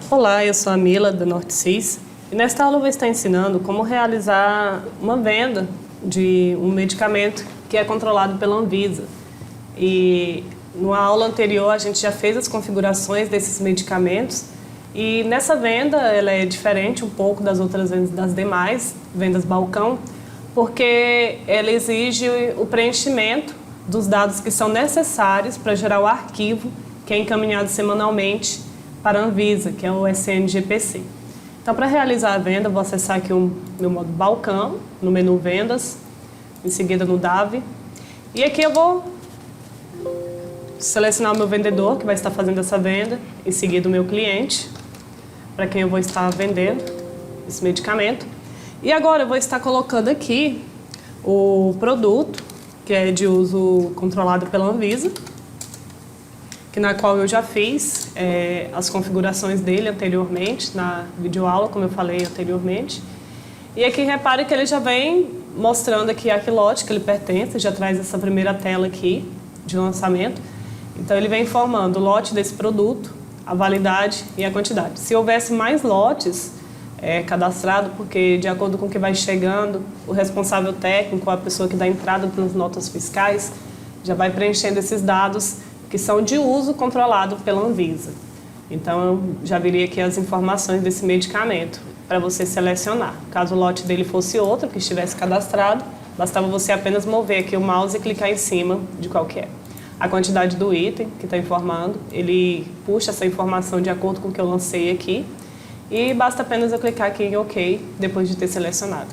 Olá, eu sou a Mila, da Nortecis, e nesta aula eu vou estar ensinando como realizar uma venda de um medicamento que é controlado pela Anvisa. E numa aula anterior a gente já fez as configurações desses medicamentos e nessa venda ela é diferente um pouco das outras vendas, das demais vendas balcão, porque ela exige o preenchimento dos dados que são necessários para gerar o arquivo que é encaminhado semanalmente para a Anvisa, que é o SNGPC. Então, para realizar a venda, eu vou acessar aqui o meu modo balcão, no menu Vendas, em seguida no DAV. E aqui eu vou selecionar o meu vendedor, que vai estar fazendo essa venda, em seguida o meu cliente, para quem eu vou estar vendendo esse medicamento. E agora eu vou estar colocando aqui o produto, que é de uso controlado pela Anvisa, na qual eu já fiz as configurações dele anteriormente, na videoaula, como eu falei anteriormente. E aqui repare que ele já vem mostrando aqui a que lote que ele pertence, já traz essa primeira tela aqui de lançamento. Então ele vem informando o lote desse produto, a validade e a quantidade. Se houvesse mais lotes cadastrados, porque de acordo com o que vai chegando, o responsável técnico, a pessoa que dá entrada nas notas fiscais, já vai preenchendo esses dados que são de uso controlado pela Anvisa. Então, eu já viria aqui as informações desse medicamento para você selecionar. Caso o lote dele fosse outro, que estivesse cadastrado, bastava você apenas mover aqui o mouse e clicar em cima de qualquer. A quantidade do item que está informando, ele puxa essa informação de acordo com o que eu lancei aqui e basta apenas eu clicar aqui em OK depois de ter selecionado.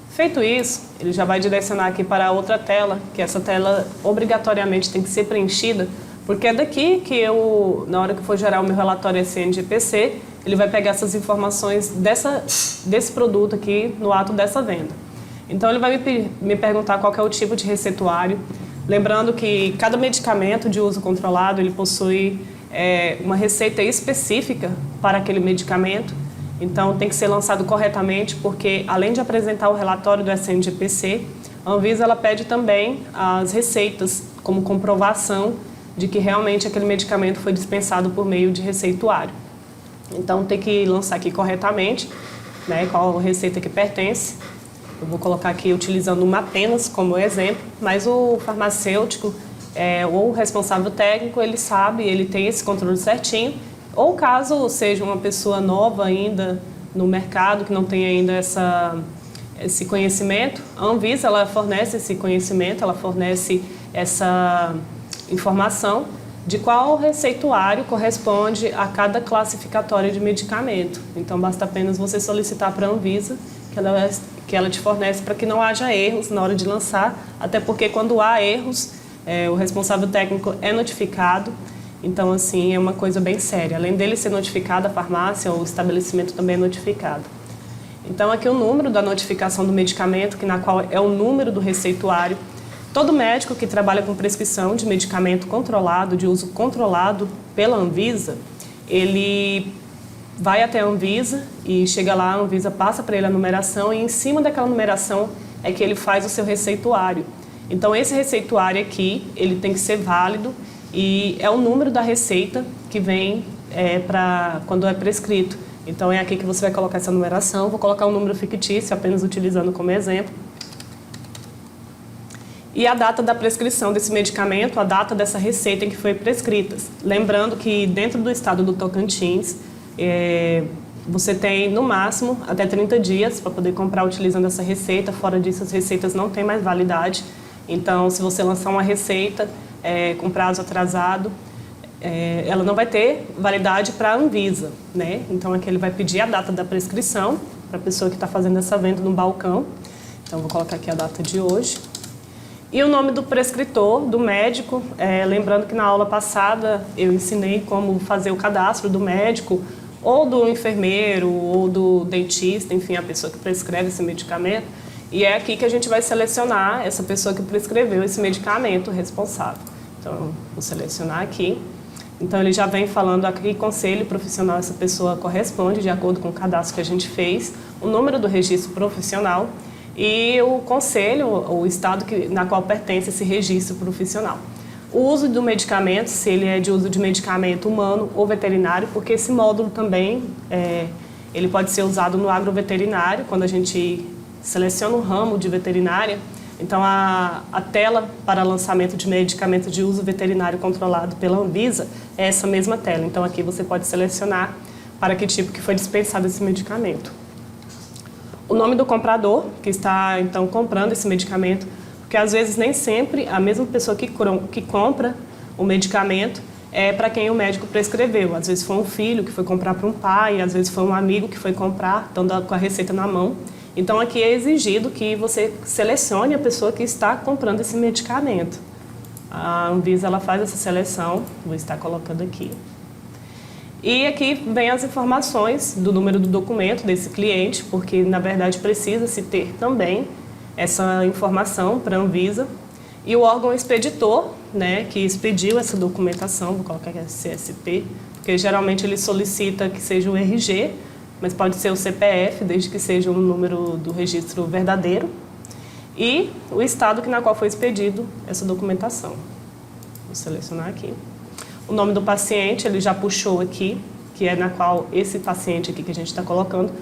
Feito isso, ele já vai direcionar aqui para a outra tela, que essa tela obrigatoriamente tem que ser preenchida, porque é daqui que eu, na hora que for gerar o meu relatório SNGPC, ele vai pegar essas informações desse produto aqui no ato dessa venda. Então ele vai me perguntar qual que é o tipo de receituário, lembrando que cada medicamento de uso controlado, ele possui uma receita específica para aquele medicamento. Então, tem que ser lançado corretamente, porque além de apresentar o relatório do SNGPC, a Anvisa ela pede também as receitas como comprovação de que realmente aquele medicamento foi dispensado por meio de receituário. Então, tem que lançar aqui corretamente, né, qual receita que pertence. Eu vou colocar aqui utilizando uma apenas como exemplo, mas o farmacêutico ou o responsável técnico, ele sabe, ele tem esse controle certinho. Ou caso seja uma pessoa nova ainda no mercado, que não tem ainda esse conhecimento, a Anvisa ela fornece esse conhecimento, ela fornece essa informação de qual receituário corresponde a cada classificatório de medicamento. Então, basta apenas você solicitar para a Anvisa que ela te fornece para que não haja erros na hora de lançar, até porque quando há erros, o responsável técnico é notificado. Então, assim, é uma coisa bem séria. Além dele ser notificado, a farmácia ou o estabelecimento também é notificado. Então, aqui o número da notificação do medicamento, na qual é o número do receituário. Todo médico que trabalha com prescrição de medicamento controlado, de uso controlado pela Anvisa, ele vai até a Anvisa e chega lá, a Anvisa passa para ele a numeração e em cima daquela numeração é que ele faz o seu receituário. Então, esse receituário aqui, ele tem que ser válido, e é o número da receita que vem para quando é prescrito. Então é aqui que você vai colocar essa numeração. Vou colocar um número fictício, apenas utilizando como exemplo. E a data da prescrição desse medicamento, a data dessa receita em que foi prescrita. Lembrando que dentro do estado do Tocantins, você tem no máximo até 30 dias para poder comprar utilizando essa receita. Fora disso, as receitas não têm mais validade. Então, se você lançar uma receita com prazo atrasado, ela não vai ter validade para a Anvisa, né? Então aqui ele vai pedir a data da prescrição para a pessoa que está fazendo essa venda no balcão. Então vou colocar aqui a data de hoje. E o nome do prescritor, do médico, lembrando que na aula passada eu ensinei como fazer o cadastro do médico, ou do enfermeiro, ou do dentista, enfim, a pessoa que prescreve esse medicamento. E é aqui que a gente vai selecionar essa pessoa que prescreveu esse medicamento responsável. Então, vou selecionar aqui. Então, ele já vem falando aqui, conselho profissional, essa pessoa corresponde, de acordo com o cadastro que a gente fez, o número do registro profissional e o conselho, o estado na qual pertence esse registro profissional. o uso do medicamento, se ele é de uso de medicamento humano ou veterinário, porque esse módulo também ele pode ser usado no agroveterinário, quando a gente seleciona um ramo de veterinária. Então, a tela para lançamento de medicamento de uso veterinário controlado pela Anvisa é essa mesma tela. Então, aqui você pode selecionar para que tipo que foi dispensado esse medicamento. O nome do comprador, que está, então, comprando esse medicamento, porque às vezes nem sempre a mesma pessoa que compra o medicamento é para quem o médico prescreveu. Às vezes foi um filho que foi comprar para um pai, às vezes foi um amigo que foi comprar, estando com a receita na mão. Então, aqui é exigido que você selecione a pessoa que está comprando esse medicamento. A Anvisa ela faz essa seleção, vou estar colocando aqui. E aqui vem as informações do número do documento desse cliente, porque, na verdade, precisa-se ter também essa informação para a Anvisa. E o órgão expeditor, né, que expediu essa documentação, vou colocar aqui CSP, porque geralmente ele solicita que seja o RG, mas pode ser o CPF, desde que seja o número do registro verdadeiro, e o estado na qual foi expedido essa documentação. Vou selecionar aqui. O nome do paciente, ele já puxou aqui, que é na qual esse paciente aqui que a gente está colocando,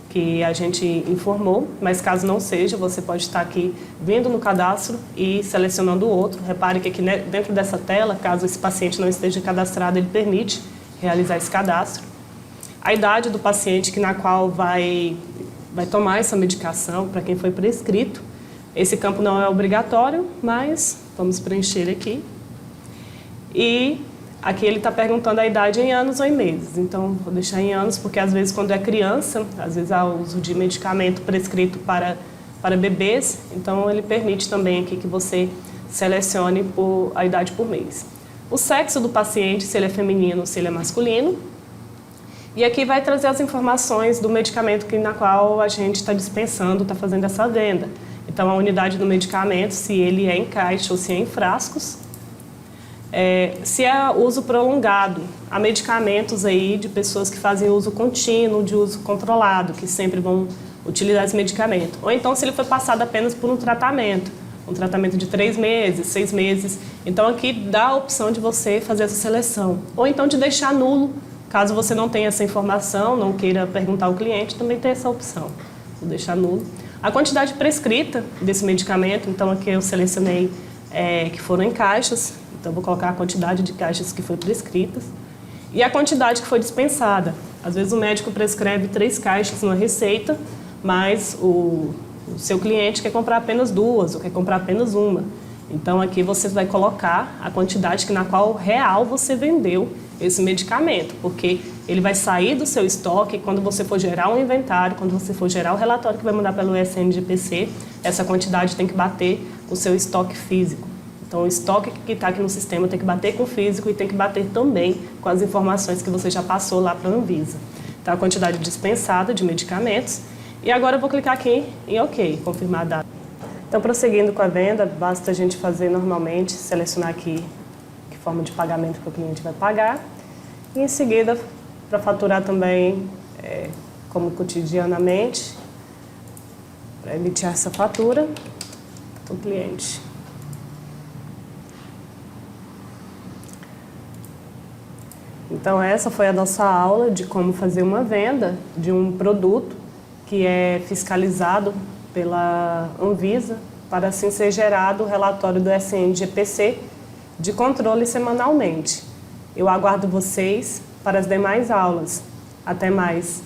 que a gente informou, mas caso não seja, você pode estar aqui vindo no cadastro e selecionando o outro. Repare que aqui dentro dessa tela, caso esse paciente não esteja cadastrado, ele permite realizar esse cadastro. A idade do paciente na qual vai tomar essa medicação, para quem foi prescrito. Esse campo não é obrigatório, mas vamos preencher aqui. E aqui ele está perguntando a idade em anos ou em meses. Então, vou deixar em anos, porque às vezes quando é criança, às vezes há uso de medicamento prescrito para bebês, então ele permite também aqui que você selecione a idade por mês. O sexo do paciente, se ele é feminino ou se ele é masculino. E aqui vai trazer as informações do medicamento na qual a gente está dispensando, está fazendo essa venda. Então, a unidade do medicamento, se ele é em caixa ou se é em frascos. Se é uso prolongado, há medicamentos aí de pessoas que fazem uso contínuo, de uso controlado, que sempre vão utilizar esse medicamento. Ou então, se ele foi passado apenas por um tratamento de 3 meses, 6 meses. Então, aqui dá a opção de você fazer essa seleção. Ou então de deixar nulo. Caso você não tenha essa informação, não queira perguntar ao cliente, também tem essa opção. Vou deixar nulo. A quantidade prescrita desse medicamento, então aqui eu selecionei que foram em caixas, então vou colocar a quantidade de caixas que foi prescritas. E a quantidade que foi dispensada. Às vezes o médico prescreve 3 caixas numa receita, mas o seu cliente quer comprar apenas 2 ou quer comprar apenas 1. Então aqui você vai colocar a quantidade na qual real você vendeu esse medicamento, porque ele vai sair do seu estoque quando você for gerar um inventário, quando você for gerar o relatório que vai mandar pelo SNGPC, essa quantidade tem que bater o seu estoque físico. Então, o estoque que está aqui no sistema tem que bater com o físico e tem que bater também com as informações que você já passou lá para a Anvisa. Então, a quantidade dispensada de medicamentos. E agora eu vou clicar aqui em OK, confirmar a data. Então, prosseguindo com a venda, basta a gente fazer normalmente, selecionar aqui que forma de pagamento que o cliente vai pagar. E em seguida, para faturar também, como cotidianamente, para emitir essa fatura para o cliente. Então, essa foi a nossa aula de como fazer uma venda de um produto que é fiscalizado pela Anvisa, para assim ser gerado o relatório do SNGPC de controle semanalmente. Eu aguardo vocês para as demais aulas. Até mais!